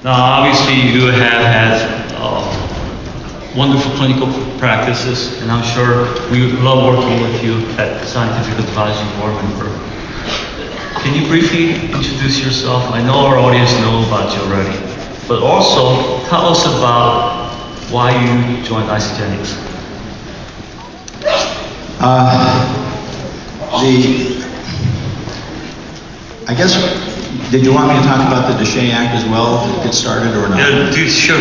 Now, obviously, you have had wonderful clinical practices, and I'm sure we love working with you at Scientific Advisory Board member. Can you briefly introduce yourself? I know our audience knows about you already, but also tell us about why you joined Isagenix. I guess, did you want me to talk about the DSHEA Act as well to get started or not? Dude, sure.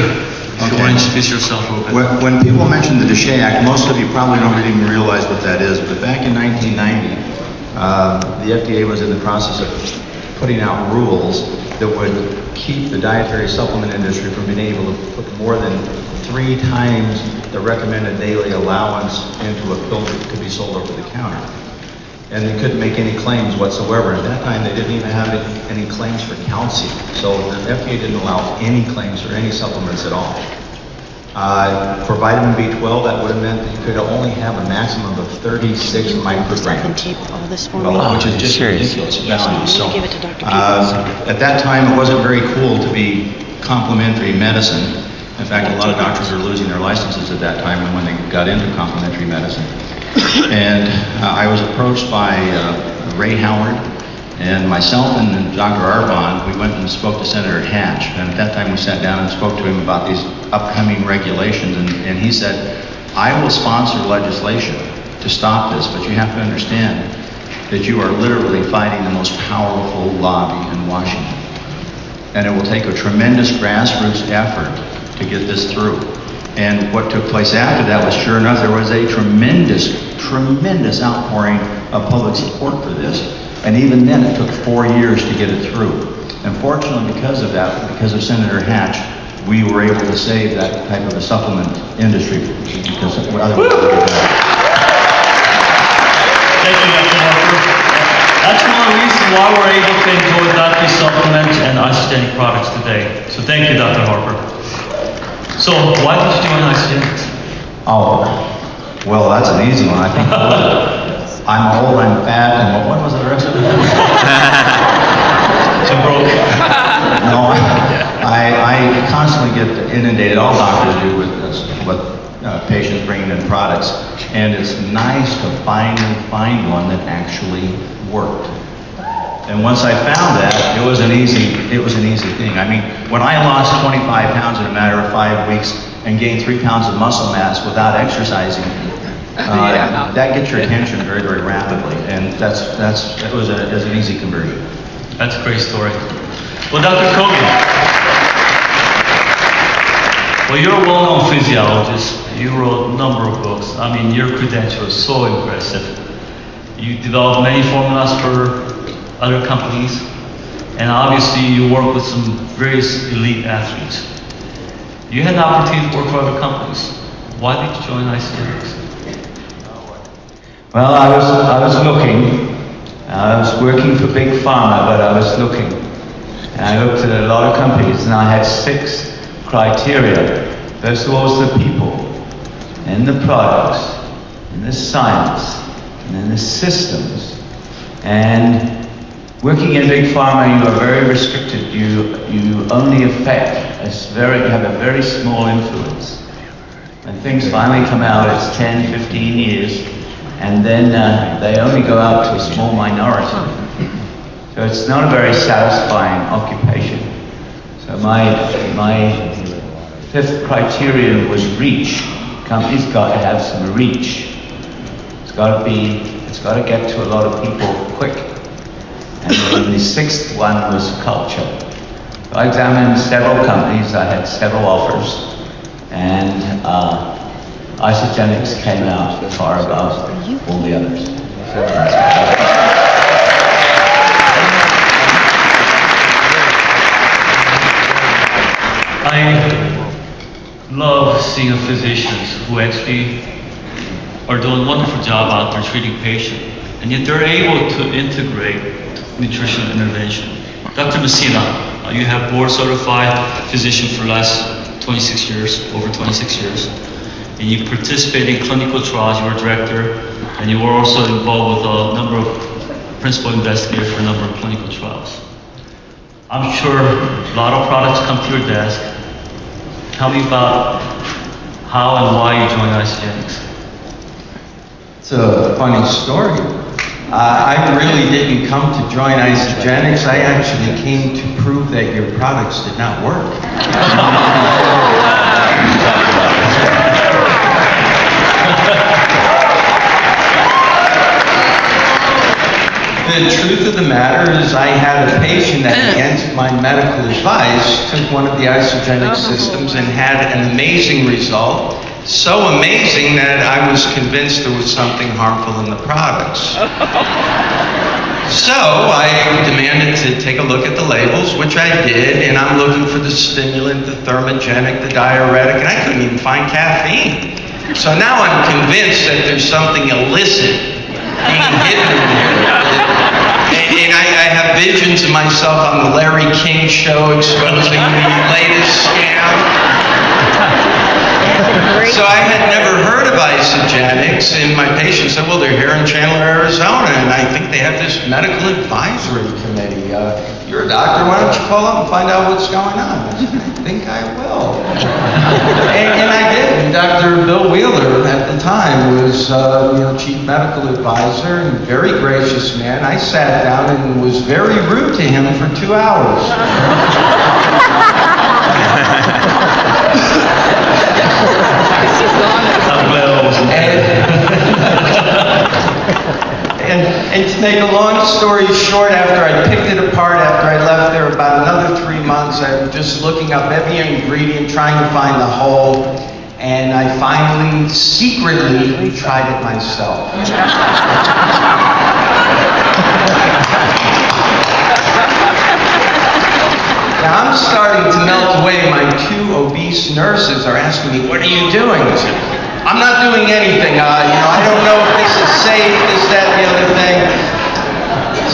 If you want to introduce yourself a little bit. When people mention the DSHEA Act, most of you probably don't even realize what that is, but back in 1990, the FDA was in the process of putting out rules that would keep the dietary supplement industry from being able to put more than 3 times the recommended daily allowance into a pill that could be sold over the counter. And they couldn't make any claims whatsoever. At that time, they didn't even have any claims for calcium. So the FDA didn't allow any claims for any supplements at all. For vitamin B12, that would have meant that you could only have a maximum of 36 micrograms, which is just ridiculous value. So at that time, it wasn't very cool to be complementary medicine. In fact, a lot of doctors were losing their licenses at that time when they got into complementary medicine. And I was approached by Ray Howard, and myself and Dr. Arbon, we went and spoke to Senator Hatch. And at that time we sat down and spoke to him about these upcoming regulations, and he said, I will sponsor legislation to stop this, but you have to understand that you are literally fighting the most powerful lobby in Washington. And it will take a tremendous grassroots effort to get this through. And what took place after that was, sure enough, there was a tremendous outpouring of public support for this. And even then, it took 4 years to get it through. And fortunately, because of that, because of Senator Hatch, we were able to save that type of a supplement industry. Because otherwise, Thank you, Dr. Harper. That's one of the reasons why we're able to enjoy dietary supplements and Isagenix products today. So thank you, Dr. Harper. So why did you join Isagenix? oh, well, that's an easy one. I think I'm old, I'm fat, and what was the rest of it? Too broke. No, I constantly get inundated, all doctors do, with this, with patients bringing in products, and it's nice to finally find one that actually worked. And once I found that, it was an easy thing. I mean, when I lost 25 pounds in a matter of 5 weeks and gained 3 pounds of muscle mass without exercising, that gets your attention very, very rapidly, and it was an easy conversion. That's a great story. Well, Dr. Kogan, well, you're a well-known physiologist. You wrote a number of books. I mean, your credentials are so impressive. You developed many formulas for other companies, and obviously you work with some various elite athletes. You had an opportunity to work for other companies. Why did you join Isagenix? Well, I was looking. I was working for Big Pharma, but I was looking. And I looked at a lot of companies, and I had 6 criteria. First of all was the people, and the products, and the science, and then the systems. And working in Big Pharma, you are very restricted. You only affect you have a very small influence. When things finally come out, it's 10, 15 years, and then they only go out to a small minority. So it's not a very satisfying occupation. So my 5th criterion was reach. Company's got to have some reach. It's got to get to a lot of people quick. And then the 6th one was culture. So I examined several companies, I had several offers, and Isagenix came out far above all the others. I love seeing physicians who actually are doing a wonderful job out there treating patients, and yet they're able to integrate nutritional intervention. Dr. Messina, you have board certified physician for the last 26 years, over 26 years, and you participate in clinical trials. You were director, and you were also involved with a number of principal investigators for a number of clinical trials. I'm sure a lot of products come to your desk. Tell me about how and why you joined Isogenics. It's a funny story. I really didn't come to join Isogenics. I actually came to prove that your products did not work. The truth of the matter is I had a patient that against my medical advice took one of the Isogenic systems and had an amazing result. So amazing that I was convinced there was something harmful in the products. So I demanded to take a look at the labels, which I did, and I'm looking for the stimulant, the thermogenic, the diuretic, and I couldn't even find caffeine. So now I'm convinced that there's something illicit being hidden in here. And I have visions of myself on the Larry King show exposing the latest scam. So I had never heard of Isogenics, and my patient said, well, they're here in Chandler, Arizona, and I think they have this medical advisory committee. You're a doctor, why don't you call up and find out what's going on? I said, I think I will. And I did. And Dr. Bill Wheeler at the time was chief medical advisor and very gracious man. I sat down and was very rude to him for 2 hours. And to make a long story short, after I picked it apart, after I left there about another 3 months, I was just looking up every ingredient, trying to find the hole, and I finally, secretly, tried it myself. Now I'm starting to melt away. My 2 obese nurses are asking me, what are you doing? I said, I'm not doing anything. I don't know if this is safe, this, that, the other thing.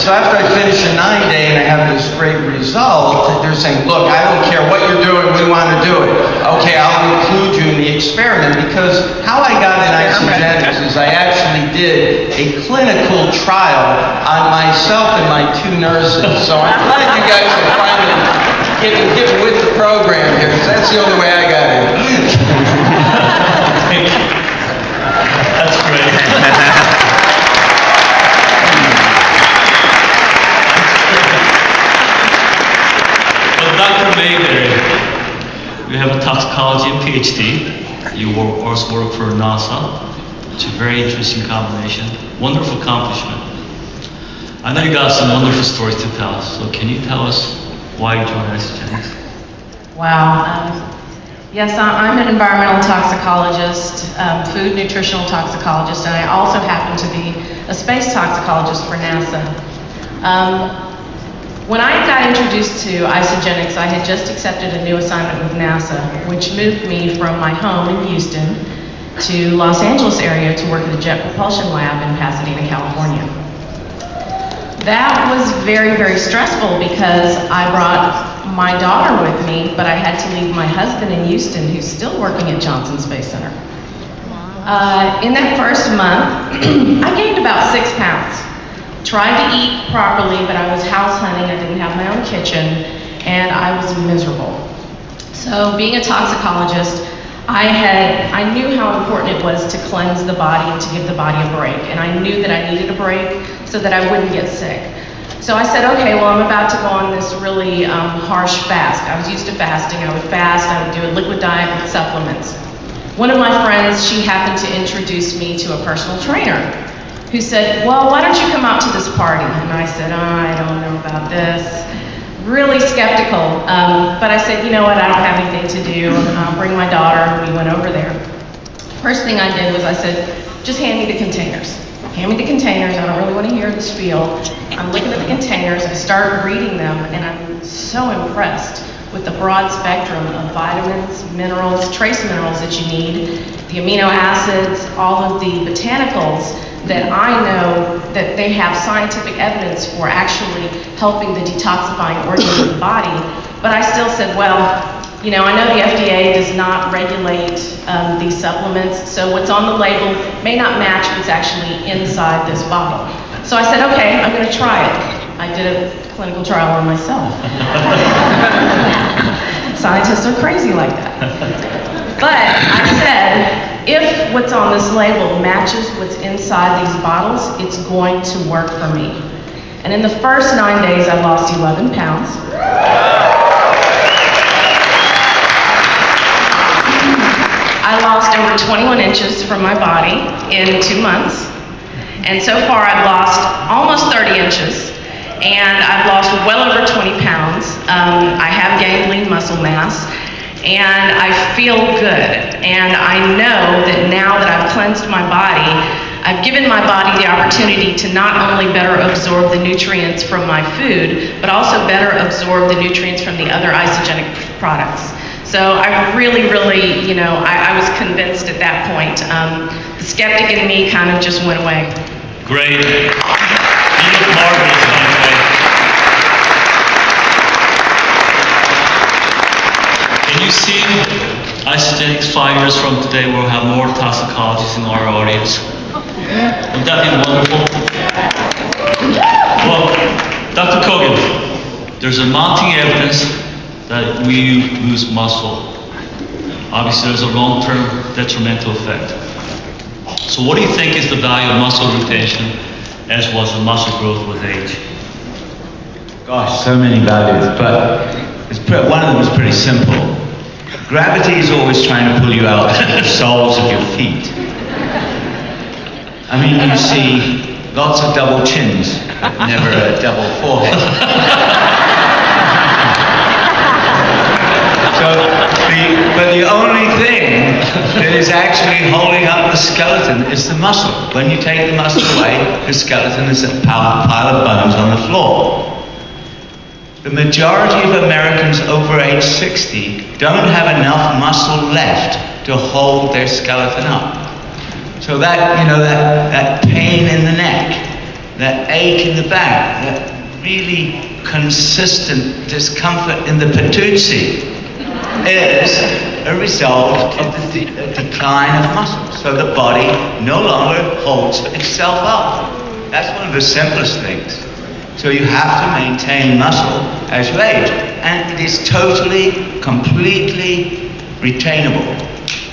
So after I finish a 9-day and I have this great result, they're saying, look, I don't care what you're doing, we want to do it. Okay, I'll include you in the experiment, because how I got in Isogenics is I actually did a clinical trial on myself and my 2 nurses. So I'm glad you guys are finally getting with the program here, because that's the only way I got in. That's great. Well, Dr. Mayberry, you have a toxicology and PhD. You also work for NASA, which is a very interesting combination. Wonderful accomplishment. I know you got some wonderful stories to tell, so can you tell us why you joined Isogenics? Wow. Yes, I'm an environmental toxicologist, food nutritional toxicologist, and I also happen to be a space toxicologist for NASA. When I got introduced to Isogenics, I had just accepted a new assignment with NASA, which moved me from my home in Houston to Los Angeles area to work at the Jet Propulsion Lab in Pasadena, California. That was very, very stressful because I brought my daughter with me, but I had to leave my husband in Houston, who's still working at Johnson Space Center. In that first month, I gained about 6 pounds. Tried to eat properly, but I was house hunting, I didn't have my own kitchen, and I was miserable. So being a toxicologist, I knew how important it was to cleanse the body and to give the body a break, and I knew that I needed a break so that I wouldn't get sick. So I said, okay, well, I'm about to go on this really harsh fast. I was used to fasting. I would fast, I would do a liquid diet with supplements. One of my friends, she happened to introduce me to a personal trainer who said, well, why don't you come out to this party? And I said, I don't know about this. Really skeptical, but I said, you know what, I don't have anything to do. I'll bring my daughter, and we went over there. First thing I did was I said, just hand me the containers. Hand me the containers, I don't really want to hear the spiel. I'm looking at the containers, I start reading them, and I'm so impressed with the broad spectrum of vitamins, minerals, trace minerals that you need, the amino acids, all of the botanicals that I know that they have scientific evidence for actually helping the detoxifying organs of the body. But I still said, well, you know, I know the FDA does not regulate these supplements, so what's on the label may not match what's actually inside this bottle. So I said, okay, I'm going to try it. I did a clinical trial on myself. Scientists are crazy like that. But I said, if what's on this label matches what's inside these bottles, it's going to work for me. And in the first 9 days, I lost 11 pounds. I lost over 21 inches from my body in 2 months. And so far, I've lost almost 30 inches. And I've lost well over 20 pounds. I have gained lean muscle mass. And I feel good. And I know that now that I've cleansed my body, I've given my body the opportunity to not only better absorb the nutrients from my food, but also better absorb the nutrients from the other isogenic products. So I really, I was convinced at that point. The skeptic in me kind of just went away. Great. You look marvelous, by the way. Can you see Isagenix 5 years from today we'll have more toxicologists in our audience? Wouldn't that be wonderful? Well, Dr. Kogan, there's a mounting evidence that we lose muscle. Obviously, there's a long-term detrimental effect. So what do you think is the value of muscle retention as well as the muscle growth with age? Gosh, so many values, but one of them is pretty simple. Gravity is always trying to pull you out of the soles of your feet. I mean, you see lots of double chins, but never a double forehead. But the only thing that is actually holding up the skeleton is the muscle. When you take the muscle away, the skeleton is a pile of bones on the floor. The majority of Americans over age 60 don't have enough muscle left to hold their skeleton up. So that pain in the neck, that ache in the back, that really consistent discomfort in the patootie is a result of the decline of muscle. So the body no longer holds itself up. That's one of the simplest things. So you have to maintain muscle as you age. And it is totally, completely retainable.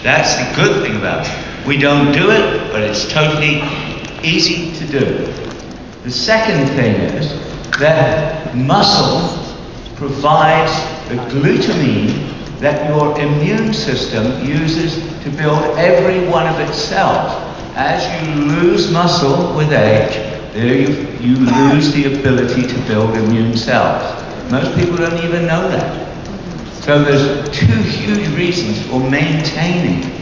That's the good thing about it. We don't do it, but it's totally easy to do. The second thing is that muscle provides the glutamine that your immune system uses to build every one of its cells. As you lose muscle with age, you lose the ability to build immune cells. Most people don't even know that. So there's two huge reasons for maintaining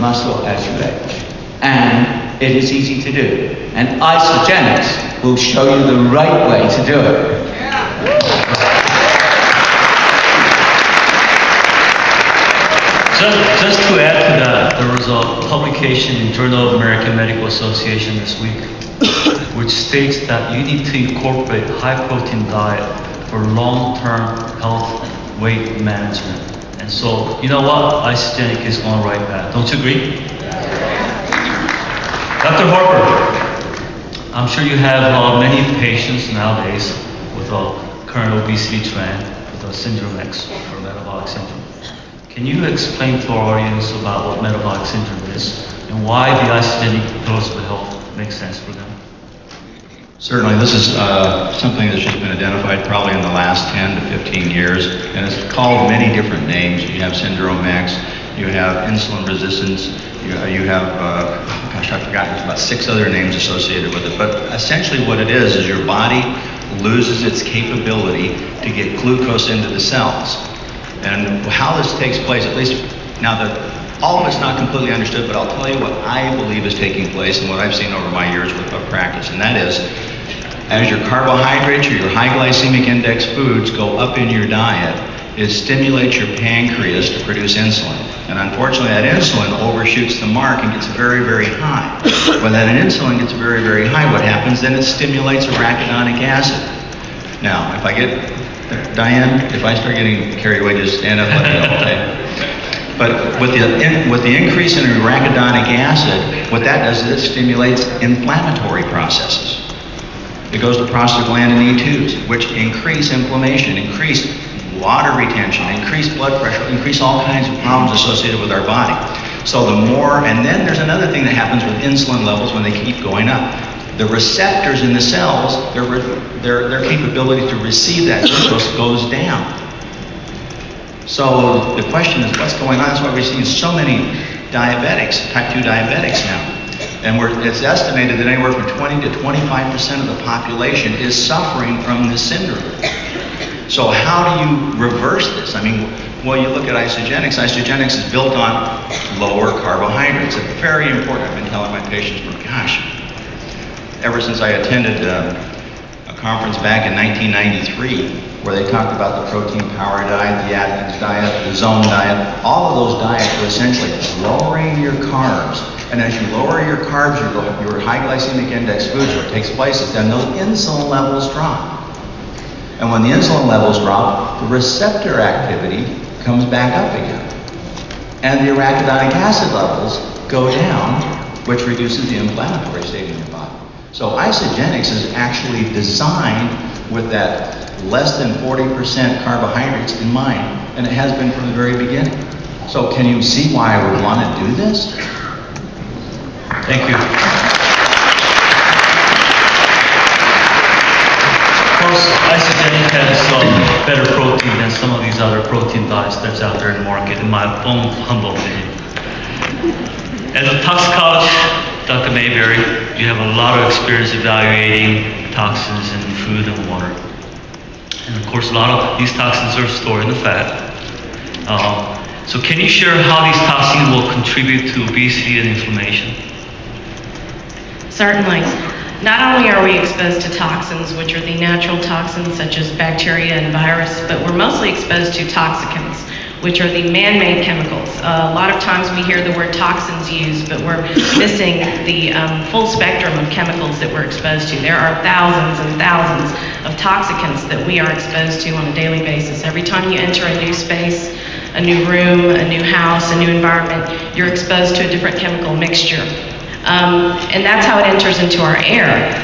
muscle as you age. And it is easy to do. And Isagenix will show you the right way to do it. Just to add to that, there was a publication in Journal of American Medical Association this week, which states that you need to incorporate high-protein diet for long-term health weight management. And so, you know what? Isagenix is on the right path. Don't you agree? Dr. Harper, I'm sure you have many patients nowadays with a current obesity trend, with a Syndrome X or metabolic syndrome. Can you explain to our audience about what metabolic syndrome is and why the Isagenix dose would help make sense for them? Certainly, this is something that's just been identified probably in the last 10 to 15 years, and it's called many different names. You have Syndrome X, you have insulin resistance, you have, gosh, I forgot, there's about 6 other names associated with it. But essentially what it is your body loses its capability to get glucose into the cells. And how this takes place, at least now that all of it's not completely understood, but I'll tell you what I believe is taking place and what I've seen over my years of practice, and that is, as your carbohydrates or your high glycemic index foods go up in your diet, it stimulates your pancreas to produce insulin. And unfortunately, that insulin overshoots the mark and gets very, very high. When that insulin gets very, very high, what happens? Then it stimulates arachidonic acid. Now, if I get, Diane, if I start getting carried away, just stand up and let me know, okay? But with the increase in arachidonic acid, what that does is it stimulates inflammatory processes. It goes to prostaglandin E2s, which increase inflammation, increase water retention, increase blood pressure, increase all kinds of problems associated with our body. So the more, and then there's another thing that happens with insulin levels when they keep going up. The receptors in the cells, their capability to receive that glucose goes down. So the question is, what's going on? That's why we're seeing so many diabetics, type 2 diabetics now. And it's estimated that anywhere from 20 to 25% of the population is suffering from this syndrome. So how do you reverse this? I mean, well, you look at Isagenix. Isagenix is built on lower carbohydrates. It's very important. I've been telling my patients for, gosh, ever since I attended a conference back in 1993 where they talked about the protein power diet, the Atkins diet, the zone diet. All of those diets are essentially lowering your carbs. And as you lower your carbs, your high glycemic index foods, what takes place is then those insulin levels drop. And when the insulin levels drop, the receptor activity comes back up again. And the arachidonic acid levels go down, which reduces the inflammatory state in your body. So Isagenix is actually designed with that less than 40% carbohydrates in mind, and it has been from the very beginning. So can you see why I would want to do this? Thank you. Of course, Isagenix has better protein than some of these other protein diets that's out there in the market, in my own humble opinion. As a toxicologist, Dr. Mayberry, you have a lot of experience evaluating toxins in food and water. And of course, a lot of these toxins are stored in the fat. So can you share how these toxins will contribute to obesity and inflammation? Certainly. Not only are we exposed to toxins, which are the natural toxins such as bacteria and virus, but we're mostly exposed to toxicants, which are the man-made chemicals. A lot of times we hear the word toxins used, but we're missing the full spectrum of chemicals that we're exposed to. There are thousands and thousands of toxicants that we are exposed to on a daily basis. Every time you enter a new space, a new room, a new house, a new environment, you're exposed to a different chemical mixture. And that's how it enters into our air.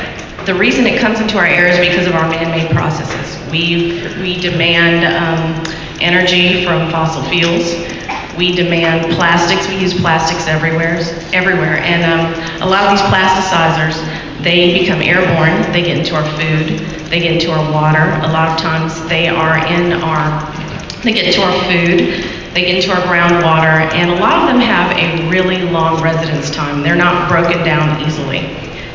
The reason it comes into our air is because of our man-made processes. We demand energy from fossil fuels. We demand plastics. We use plastics everywhere. And a lot of these plasticizers, they become airborne. They get into our food. They get into our water. A lot of times they get into our food. They get into our groundwater, and a lot of them have a really long residence time. They're not broken down easily.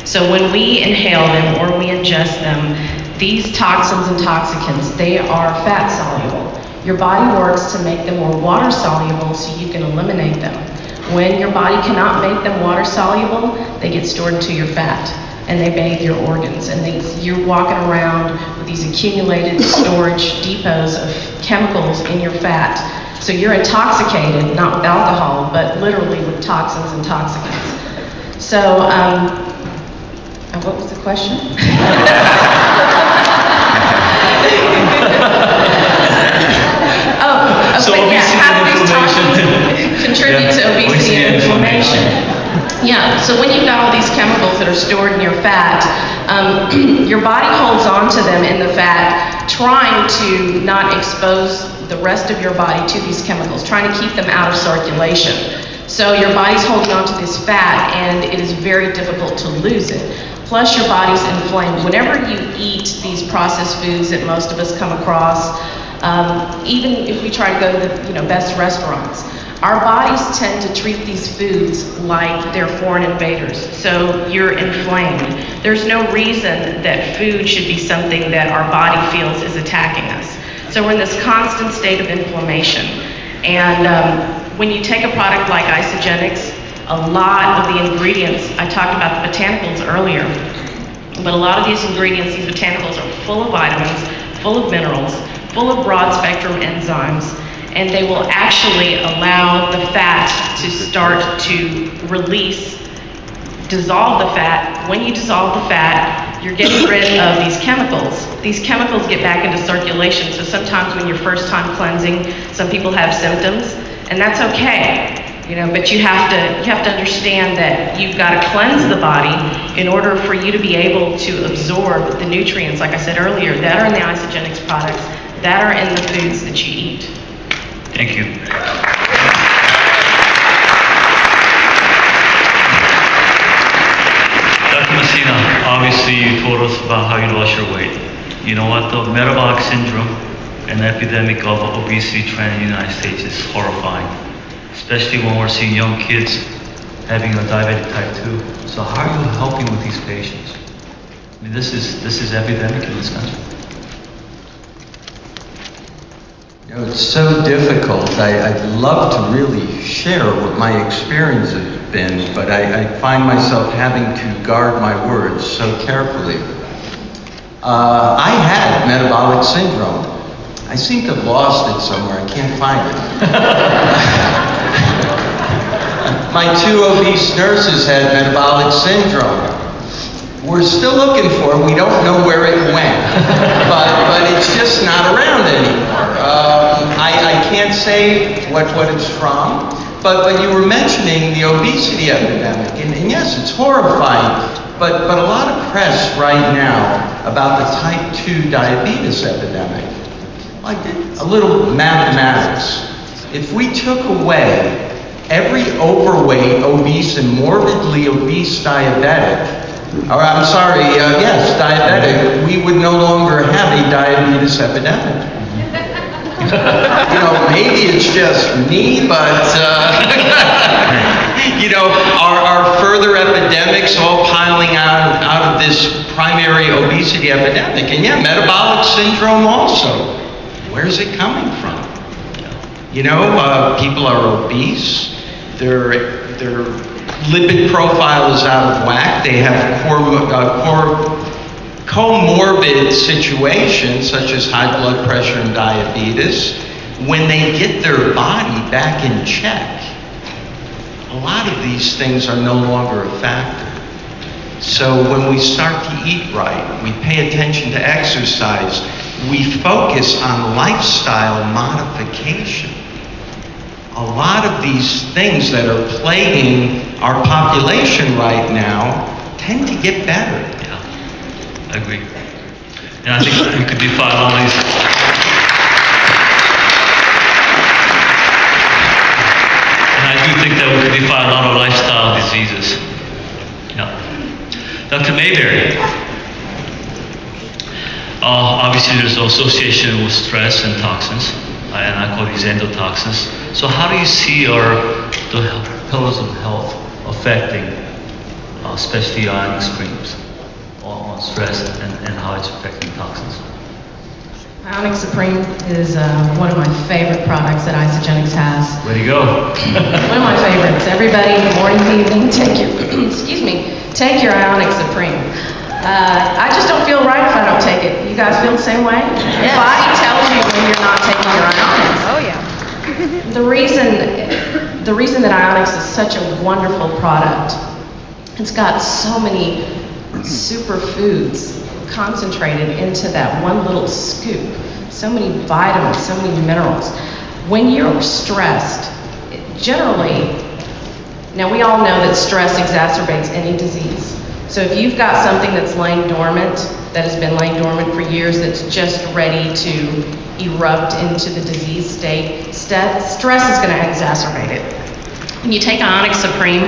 So when we inhale them or we ingest them, these toxins and toxicants, they are fat soluble. Your body works to make them more water soluble so you can eliminate them. When your body cannot make them water soluble, they get stored into your fat and they bathe your organs. And you're walking around with these accumulated storage depots of chemicals in your fat. So you're intoxicated, not with alcohol, but literally with toxins and toxicants. So, what was the question? So obesity how do and these toxins inflammation contribute to obesity and inflammation? Yeah, so when you've got all these chemicals that are stored in your fat, your body holds on to them in the fat, trying to not expose the rest of your body to these chemicals, trying to keep them out of circulation. So your body's holding on to this fat, and it is very difficult to lose it. Plus, your body's inflamed. Whenever you eat these processed foods that most of us come across, even if we try to go to the best restaurants, our bodies tend to treat these foods like they're foreign invaders. So you're inflamed. There's no reason that food should be something that our body feels is attacking us. So we're in this constant state of inflammation. And when you take a product like Isagenix, a lot of the ingredients, I talked about the botanicals earlier, but a lot of these ingredients, these botanicals are full of vitamins, full of minerals, full of broad spectrum enzymes, and they will actually allow the fat to start to dissolve the fat. When you dissolve the fat, you're getting rid of these chemicals. These chemicals get back into circulation, so sometimes when you're first time cleansing, some people have symptoms, and that's okay. But you have to understand that you've got to cleanse the body in order for you to be able to absorb the nutrients, like I said earlier, that are in the Isagenix products, that are in the foods that you eat. Thank you. Dr. Messina, obviously you told us about how you lost your weight. You know what, the metabolic syndrome and epidemic of obesity trend in the United States is horrifying, especially when we're seeing young kids having a diabetic type 2. So how are you helping with these patients? I mean, this is epidemic in this country. It's so difficult. I'd love to really share what my experience has been, but I find myself having to guard my words so carefully. I had metabolic syndrome. I seem to have lost it somewhere. I can't find it. My 2 obese nurses had metabolic syndrome. We're still looking for it. We don't know where it went, but it's just not around anymore. I can't say what it's from, but you were mentioning the obesity epidemic, and yes, it's horrifying, but a lot of press right now about the type 2 diabetes epidemic. Like a little mathematics. If we took away every overweight, obese, and morbidly obese diabetic, diabetic, we would no longer have a diabetes epidemic. Maybe it's just me, but, are further epidemics all piling out of this primary obesity epidemic? And yeah, metabolic syndrome also. Where's it coming from? People are obese. Their lipid profile is out of whack. They have comorbid situations such as high blood pressure and diabetes. When they get their body back in check, a lot of these things are no longer a factor. So when we start to eat right, we pay attention to exercise, we focus on lifestyle modification. A lot of these things that are plaguing our population right now tend to get better. Yeah, I agree. And I think we could define all these. And I do think that we could define a lot of lifestyle diseases. Yeah. Dr. Mayberry, obviously there's an association with stress and toxins, and I call these endotoxins. So how do you see the pillars of health affecting, especially ionic streams, on stress and how it's affecting toxins? Ionic Supreme is one of my favorite products that Isagenix has. Way to go. One of my favorites. Everybody, morning, evening, take your Ionic Supreme. I just don't feel right if I don't take it. You guys feel the same way? Yes. The body tells you when you're not taking your Ionics. Oh yeah. The reason that Ionics is such a wonderful product, it's got so many superfoods concentrated into that one little scoop. So many vitamins, so many minerals. When you're stressed, generally, now we all know that stress exacerbates any disease. So if you've got something that's laying dormant, that has been laying dormant for years, that's just ready to erupt into the disease state, stress is going to exacerbate it. When you take Ionic Supreme,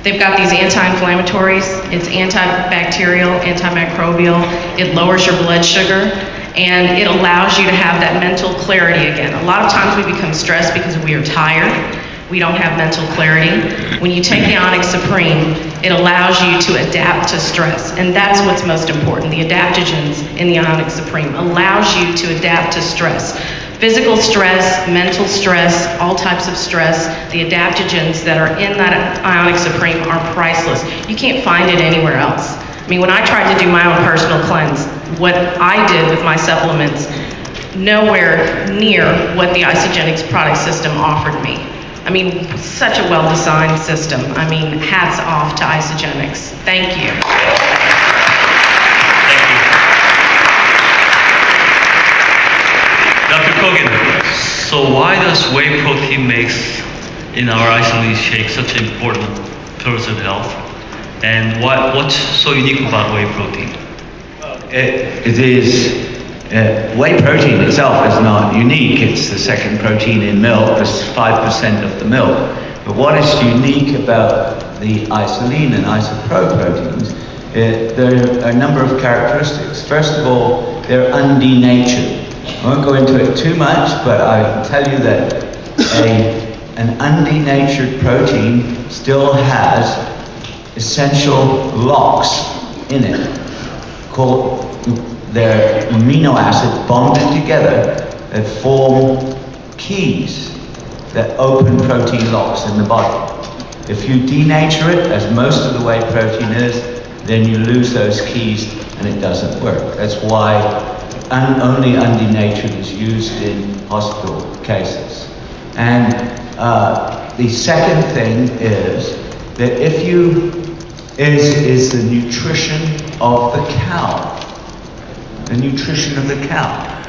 they've got these anti-inflammatories, it's antibacterial, antimicrobial, it lowers your blood sugar, and it allows you to have that mental clarity again. A lot of times we become stressed because we are tired. We don't have mental clarity. When you take the Ionic Supreme, it allows you to adapt to stress, and that's what's most important. The adaptogens in the Ionic Supreme allows you to adapt to stress. Physical stress, mental stress, all types of stress, the adaptogens that are in that Ionic Supreme are priceless. You can't find it anywhere else. I mean, when I tried to do my own personal cleanse, what I did with my supplements, nowhere near what the Isagenix product system offered me. I mean, such a well-designed system. I mean, hats off to Isagenix. Thank you. Thank you. Dr. Kogan, so why does whey protein makes in our isolate shake such an important pillars of health? And what's so unique about whey protein? It is, whey protein itself is not unique. It's the second protein in milk. It's 5% of the milk. But what is unique about the isolene and isopro proteins, there are a number of characteristics. First of all, they're undenatured. I won't go into it too much, but I can tell you that an undenatured protein still has essential locks in it, called their amino acid bonded together that form keys that open protein locks in the body. If you denature it, as most of the whey protein is, then you lose those keys and it doesn't work. That's why only undenatured is used in hospital cases. And the second thing is that if you is the nutrition of the cow. The nutrition of the cow.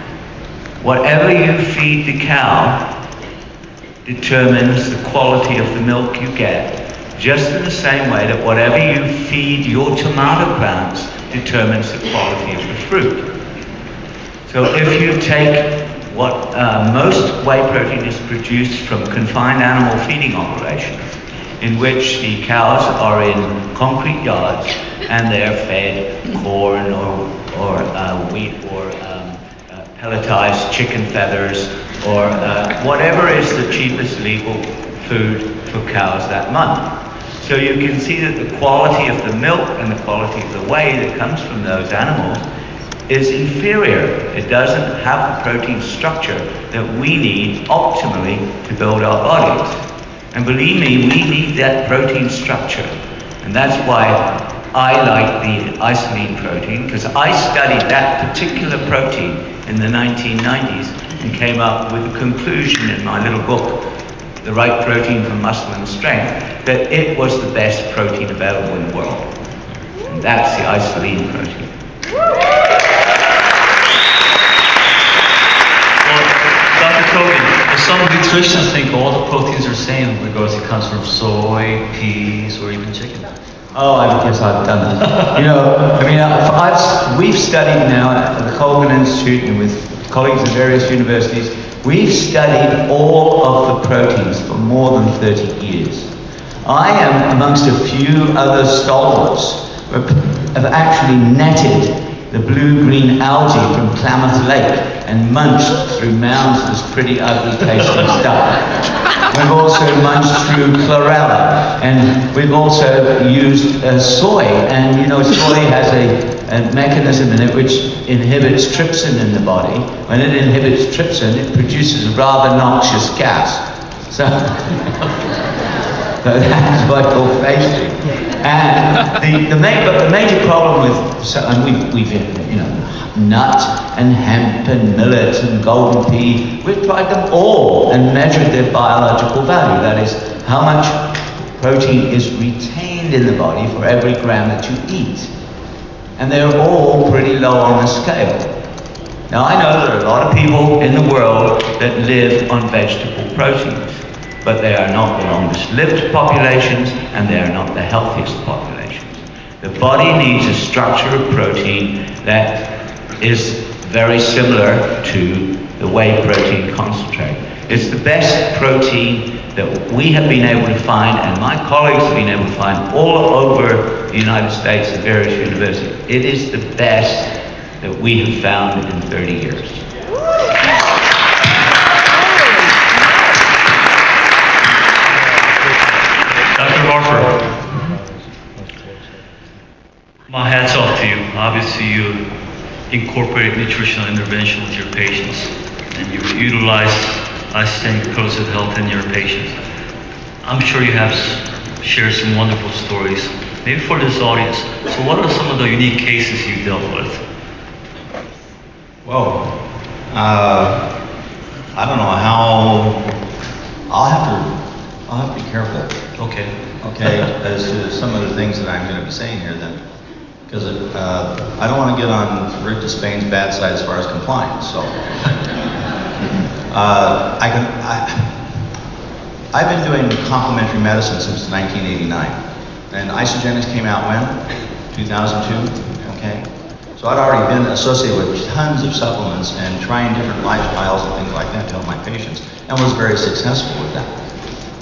Whatever you feed the cow determines the quality of the milk you get, just in the same way that whatever you feed your tomato plants determines the quality of the fruit. So if you take what most whey protein is produced from confined animal feeding operations, in which the cows are in concrete yards and they're fed corn or wheat or pelletized chicken feathers or whatever is the cheapest legal food for cows that month. So you can see that the quality of the milk and the quality of the whey that comes from those animals is inferior. It doesn't have the protein structure that we need optimally to build our bodies. And believe me, we need that protein structure. And that's why I like the isolene protein, because I studied that particular protein in the 1990s and came up with a conclusion in my little book, The Right Protein for Muscle and Strength, that it was the best protein available in the world. And that's the isolene protein. Dr. Kogan, some nutritionists think all the proteins are same because it comes from soy, peas, or even chicken. Oh, I guess I've done that. You know, I mean, we've studied now at the Colgan Institute and with colleagues at various universities, we've studied all of the proteins for more than 30 years. I am amongst a few other stalwarts who have actually netted the blue-green algae from Klamath Lake and munched through mounds of this pretty ugly tasting stuff. We've also munched through chlorella, and we've also used soy, and you know, soy has a mechanism in it which inhibits trypsin in the body. When it inhibits trypsin, it produces a rather noxious gas. So that's what we're facing. And the major problem with, and we've you know, nut and hemp and millet and golden pea, we've tried them all and measured their biological value. That is, how much protein is retained in the body for every gram that you eat. And they're all pretty low on the scale. Now I know there are a lot of people in the world that live on vegetable proteins, but they are not the longest lived populations and they are not the healthiest populations. The body needs a structure of protein that is very similar to the whey protein concentrate. It's the best protein that we have been able to find, and my colleagues have been able to find all over the United States at various universities. It is the best that we have found in 30 years. Dr. Harper, my hat's off to you. Obviously, you incorporate nutritional intervention with your patients, and you utilize isogenic pillars of health in your patients. I'm sure you have shared some wonderful stories, maybe for this audience. So what are some of the unique cases you dealt with? Whoa. I don't know how. I'll have to be careful. Okay. Okay, as to some of the things that I'm going to be saying here, then, because I don't want to get on Rick Despain's bad side as far as compliance. So, I've been doing complementary medicine since 1989. And Isagenix came out when? 2002, okay? So I'd already been associated with tons of supplements and trying different lifestyles and things like that to help my patients, and was very successful with that.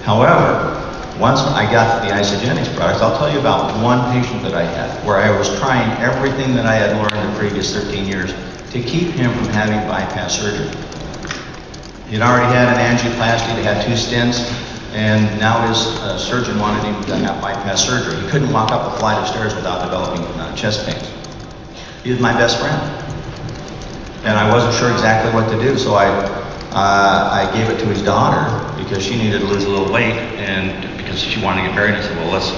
However, once I got the Isagenix products, I'll tell you about one patient that I had, where I was trying everything that I had learned in the previous 13 years to keep him from having bypass surgery. He'd already had an angioplasty, he had 2 stents, and now his surgeon wanted him to have bypass surgery. He couldn't walk up a flight of stairs without developing chest pains. He was my best friend. And I wasn't sure exactly what to do, so I gave it to his daughter because she needed to lose a little weight, and because she wanted to get married. I said, well, let's,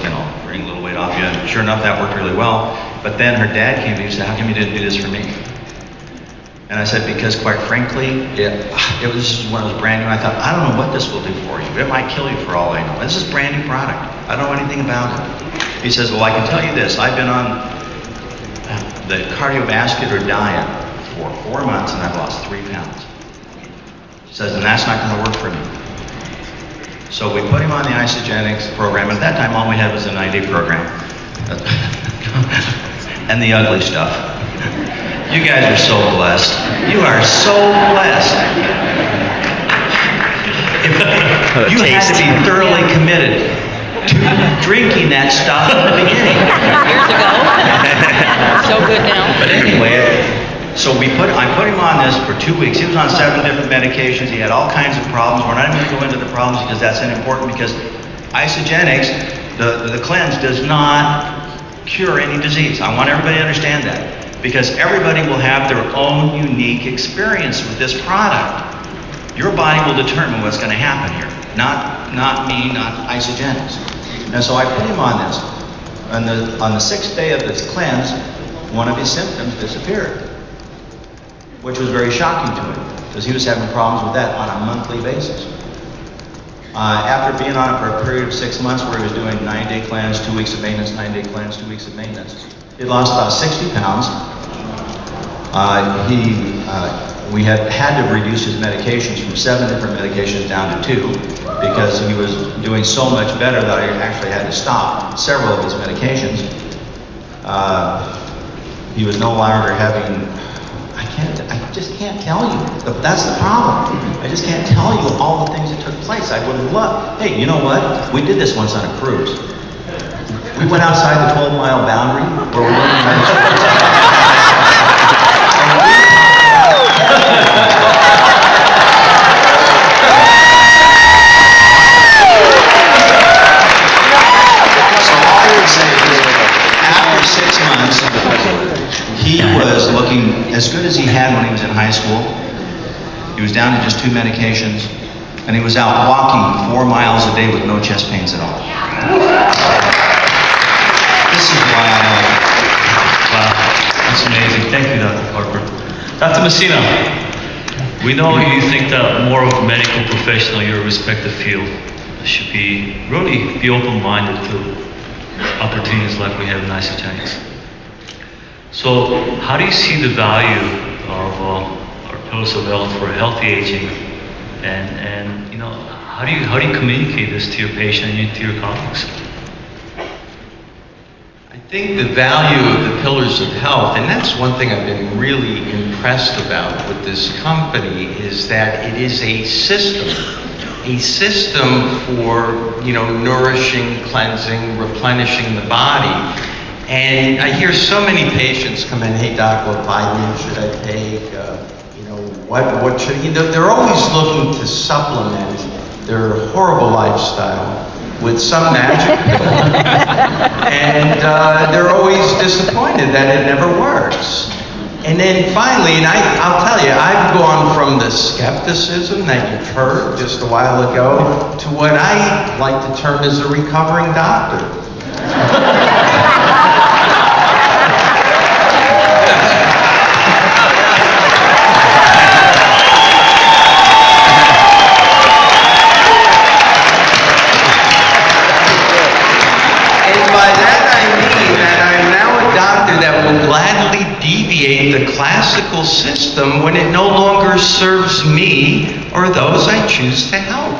bring a little weight off you. And sure enough, that worked really well. But then her dad came to me and said, how come you didn't do this for me? And I said, because quite frankly, it was when it was brand new. I thought, I don't know what this will do for you. It might kill you for all I know. This is a brand new product. I don't know anything about it. He says, well, I can tell you this. I've been on the cardiovascular diet for 4 months and I've lost 3 pounds. He says, and that's not going to work for me. So we put him on the Isagenix program. At that time, all we had was a 9-day program. And the ugly stuff. You guys are so blessed. You are so blessed. You had to be thoroughly committed to drinking that stuff in the beginning. Years ago. So good now. But anyway, so I put him on this for 2 weeks. He was on 7 different medications. He had all kinds of problems. We're not even going to go into the problems because that's important, because Isagenix, the cleanse, does not cure any disease. I want everybody to understand that, because everybody will have their own unique experience with this product. Your body will determine what's going to happen here, not me, not Isagenix. And so I put him on this. On the 6th day of this cleanse, one of his symptoms disappeared, which was very shocking to him, because he was having problems with that on a monthly basis. After being on it for a period of 6 months, where he was doing 9-day cleanse, 2 weeks of maintenance, 9-day cleanse, 2 weeks of maintenance, he lost about 60 pounds. We had to reduce his medications from 7 different medications down to 2, because he was doing so much better that I actually had to stop several of his medications. He was no longer having, I just can't tell you. That's the problem. I just can't tell you all the things that took place. I would love, hey, you know what? We did this once on a cruise. We went outside the 12-mile boundary where we were he was looking as good as he had when he was in high school. He was down to just 2 medications, and he was out walking 4 miles a day with no chest pains at all. This is why I love it. Wow, that's amazing. Thank you, Dr. Harper. Dr. Messina, we know you think that more of a medical professional in your respective field should really be open-minded to opportunities like we have in Isagenix. So, how do you see the value of our pillars of health for healthy aging, and how do you communicate this to your patient and to your colleagues? I think the value of the pillars of health, and that's one thing I've been really impressed about with this company, is that it is a system for, nourishing, cleansing, replenishing the body. And I hear so many patients come in, hey doc, what vitamin should I take? What should they're always looking to supplement their horrible lifestyle with some magic pill. And they're always disappointed that it never works. And then finally, and I'll tell you, I've gone from the skepticism that you've heard just a while ago to what I like to term as a recovering doctor. The classical system when it no longer serves me or those I choose to help.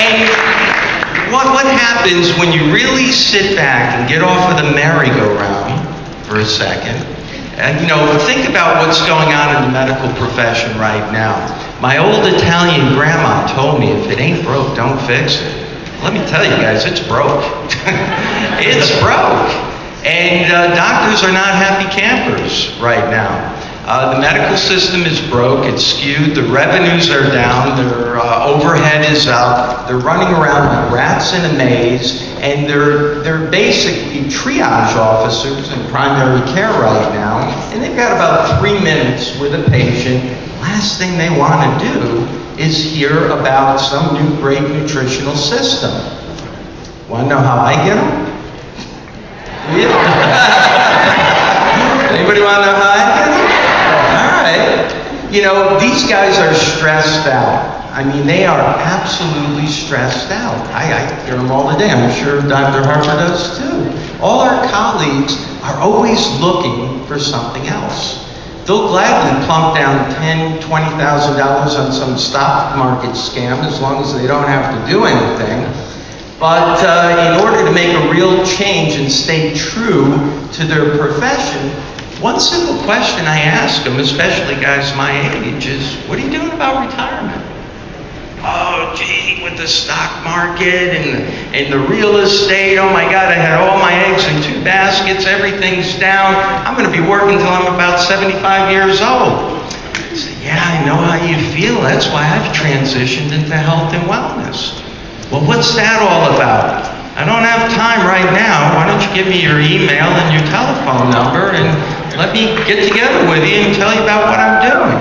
And what happens when you really sit back and get off of the merry-go-round for a second? And, think about what's going on in the medical profession right now. My old Italian grandma told me, if it ain't broke, don't fix it. Let me tell you guys, it's broke. It's broke. And doctors are not happy campers right now. The medical system is broke, it's skewed, the revenues are down, their overhead is up, they're running around like rats in a maze, and they're basically triage officers in primary care right now, and they've got about 3 minutes with a patient. Last thing they want to do is hear about some new great nutritional system. Want to know how I get them? Anybody want to know how I get them? All right. These guys are stressed out. I mean, they are absolutely stressed out. I hear them all the day. I'm sure Dr. Harper does too. All our colleagues are always looking for something else. They'll gladly plunk down $10,000, $20,000 on some stock market scam as long as they don't have to do anything. But in order to make a real change and stay true to their profession, one simple question I ask them, especially guys my age, is, what are you doing about retirement? Oh, gee, with the stock market and the real estate, oh my God, I had all my eggs in 2 baskets, everything's down. I'm going to be working till I'm about 75 years old. I say, yeah, I know how you feel. That's why I've transitioned into health and wellness. Well, what's that all about? I don't have time right now. Why don't you give me your email and your telephone number and let me get together with you and tell you about what I'm doing.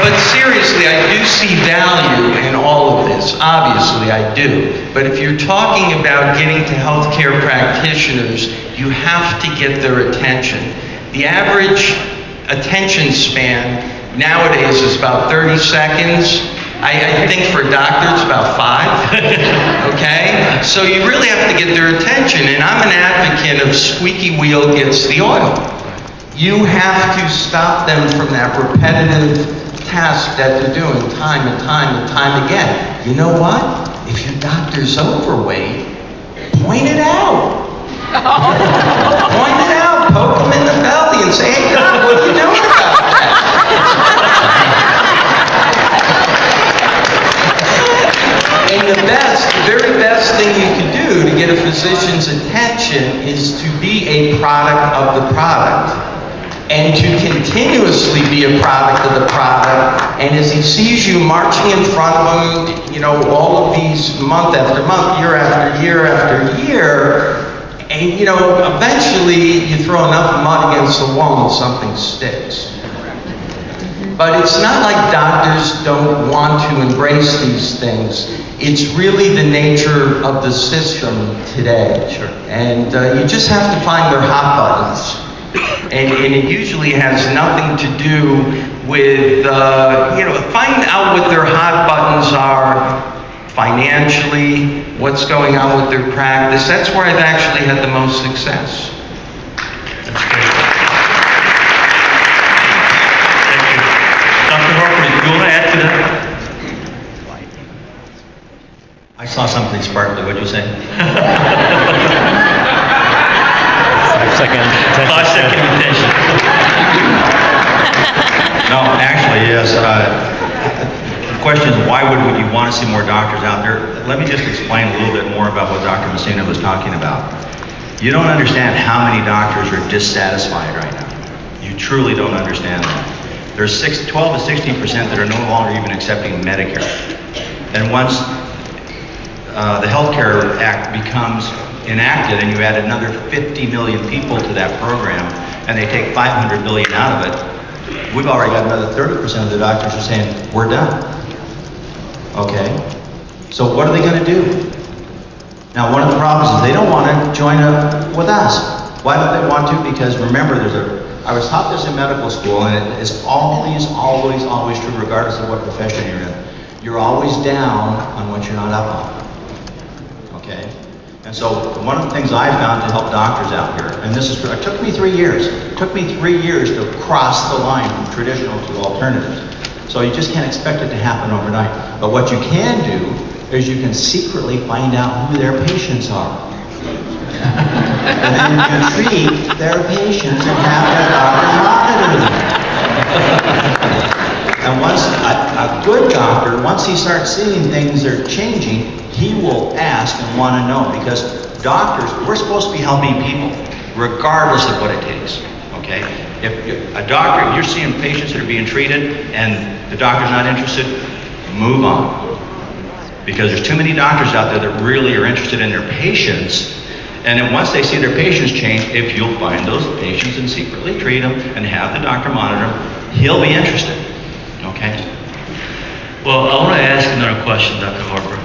But seriously, I do see value in all of this. Obviously, I do. But if you're talking about getting to healthcare practitioners, you have to get their attention. The average attention span nowadays is about 30 seconds. I think for a doctor it's about 5, okay? So you really have to get their attention, and I'm an advocate of squeaky wheel gets the oil. You have to stop them from that repetitive task that they're doing time and time and time again. You know what? If your doctor's overweight, point it out. Point it out, poke them in the belly and say, hey, doc, what are you doing about that? And the very best thing you can do to get a physician's attention is to be a product of the product. And to continuously be a product of the product. And as he sees you marching in front of him, all of these month after month, year after year after year, and eventually you throw enough mud against the wall and something sticks. But it's not like doctors don't want to embrace these things. It's really the nature of the system today. Sure. And you just have to find their hot buttons. And it usually has nothing to do with, find out what their hot buttons are financially, what's going on with their practice. That's where I've actually had the most success. That's great. Thank you. Dr. Harper, do you want to add to that? I saw something sparkly. What'd you say? 5-second attention. No, actually, yes. The question is, why would you want to see more doctors out there? Let me just explain a little bit more about what Dr. Messina was talking about. You don't understand how many doctors are dissatisfied right now. You truly don't understand that. There's 12 to 16% that are no longer even accepting Medicare. And once the Healthcare Act becomes enacted and you add another 50 million people to that program and they take 500 billion out of it, we've already got another 30% of the doctors are saying, we're done. Okay? So what are they going to do? Now, one of the problems is they don't want to join up with us. Why don't they want to? Because remember, I was taught this in medical school, and it is always true, regardless of what profession you're in. You're always down on what you're not up on. Okay? And so one of the things I found to help doctors out here, and this is it took me 3 years. It took me 3 years to cross the line from traditional to alternatives. So you just can't expect it to happen overnight. But what you can do is you can secretly find out who their patients are. And then you treat their patients and have their doctor monitor them. And once a good doctor, once he starts seeing things are changing, he will ask and want to know, because doctors, we're supposed to be helping people regardless of what it takes, okay? If a doctor, you're seeing patients that are being treated and the doctor's not interested, move on. Because there's too many doctors out there that really are interested in their patients, and then once they see their patients change, if you'll find those patients and secretly treat them and have the doctor monitor them, he'll be interested, okay? Well, I want to ask another question, Dr. Harper.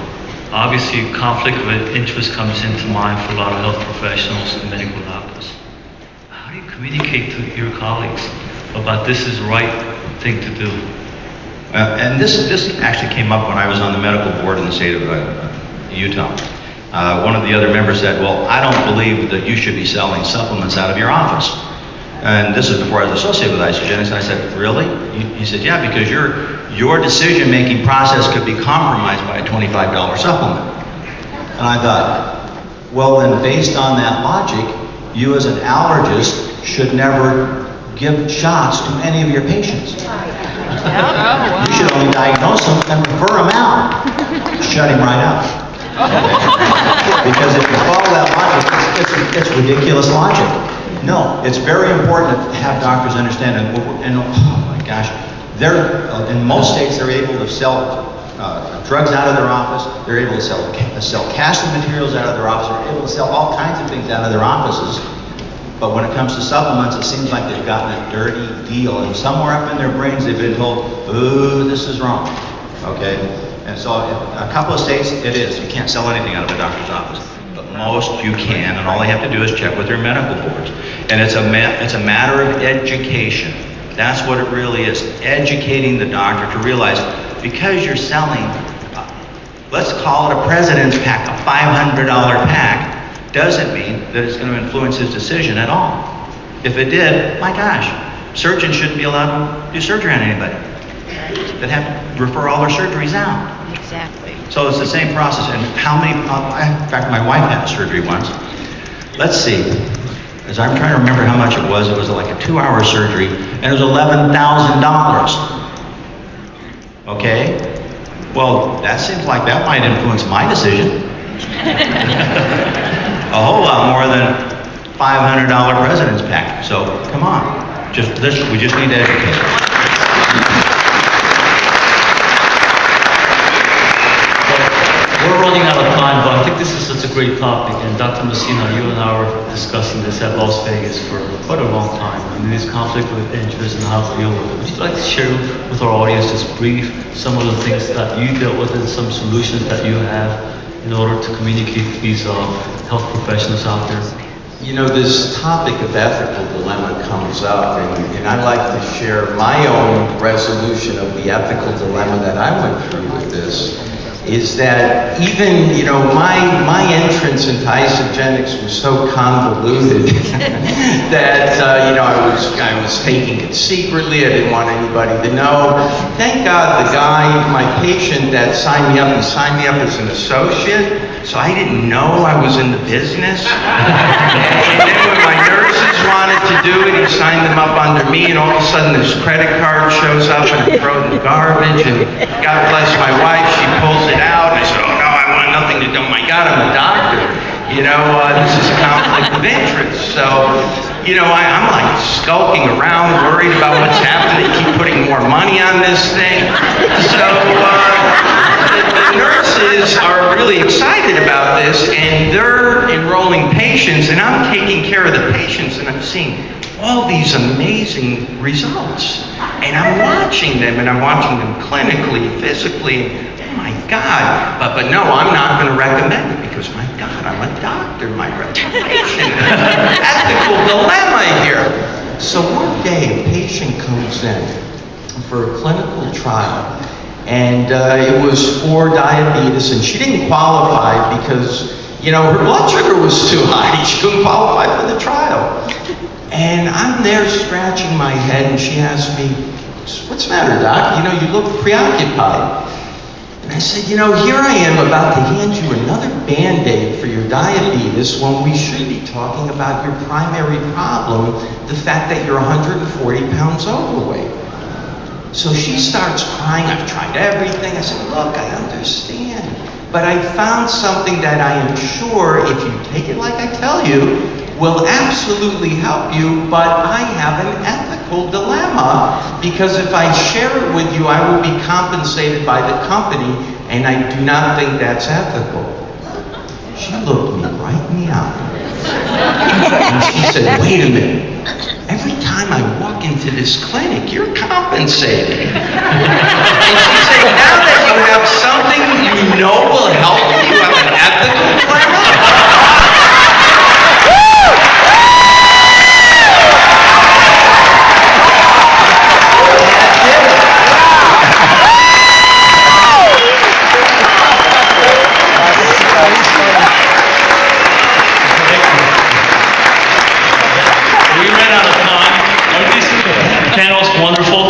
Obviously, conflict of interest comes into mind for a lot of health professionals and medical doctors. How do you communicate to your colleagues about this is the right thing to do? And this actually came up when I was on the medical board in the state of Utah. One of the other members said, well, I don't believe that you should be selling supplements out of your office. And this is before I was associated with Isogenics, and I said, really? He said, yeah, because your decision-making process could be compromised by a $25 supplement. And I thought, well, then based on that logic, you as an allergist should never give shots to any of your patients. You should only diagnose them and refer them out. Shut him right up. Because if you follow that logic, it's ridiculous logic. No, it's very important to have doctors understand, and oh my gosh, in most states they're able to sell drugs out of their office, they're able to sell casting materials out of their office, they're able to sell all kinds of things out of their offices. But when it comes to supplements, it seems like they've gotten a dirty deal, and somewhere up in their brains they've been told, ooh, this is wrong, okay? And so in a couple of states, it is. You can't sell anything out of a doctor's office. But most you can, and all they have to do is check with their medical boards. And it's a matter of education. That's what it really is, educating the doctor to realize, because you're selling, let's call it a President's Pack, a $500 pack, doesn't mean that it's going to influence his decision at all. If it did, my gosh, surgeons shouldn't be allowed to do surgery on anybody. They'd have to refer all their surgeries out. Exactly. So it's the same process. And how many, in fact, my wife had surgery once. Let's see, as I'm trying to remember how much it was like a 2-hour surgery, and it was $11,000. Okay? Well, that seems like that might influence my decision. A whole lot more than $500 President's Pack. So, come on. We just need to educate. We're running out of time, but I think this is such a great topic, and Dr. Messina, you and I were discussing this at Las Vegas for quite a long time. I mean, this conflict with interest and how to deal with it. Would you like to share with our audience, just brief, some of the things that you dealt with and some solutions that you have in order to communicate to these health professionals out there? You know, this topic of ethical dilemma comes up, and I like to share my own resolution of the ethical dilemma that I went through with this. Is that even, you know, my entrance into Isogenics was so convoluted that, you know, I was taking it secretly. I didn't want anybody to know. Thank God the guy, my patient that signed me up, he signed me up as an associate, so I didn't know I was in the business. And then when my nurses wanted to do it, he signed them up under me, and all of a sudden this credit card shows up and I throw it in the garbage, and God bless my wife, she pulls it out, and I said, oh no, I want nothing to do. Oh my God, I'm a doctor. You know, this is a conflict of interest. So, you know, I'm like skulking around, worried about what's happening. They keep putting more money on this thing. So, the nurses are really excited about this, and they're enrolling patients, and I'm taking care of the patients, and I'm seeing all these amazing results. And I'm watching them, and I'm watching them clinically, physically. Oh my God. But no, I'm not going to recommend it because, my God, I'm a doctor. My reputation. Ethical dilemma here. So one day, a patient comes in for a clinical trial, and it was for diabetes, and she didn't qualify because, you know, her blood sugar was too high. She couldn't qualify for the trial. And I'm there scratching my head, and she asked me, What's the matter, Doc? You look preoccupied. And I said, here I am about to hand you another Band-Aid for your diabetes when we should be talking about your primary problem, the fact that you're 140 pounds overweight. So she starts crying. I've tried everything. I said, look, I understand. But I found something that I am sure, if you take it like I tell you, will absolutely help you, but I have an ethical dilemma, because if I share it with you, I will be compensated by the company, and I do not think that's ethical. She looked me right in the eye. And she said, wait a minute. Every time I walk into this clinic, you're compensated. And she said, now that you have something you know will help you, you have an ethical dilemma? We ran out of time. Are these panels wonderful?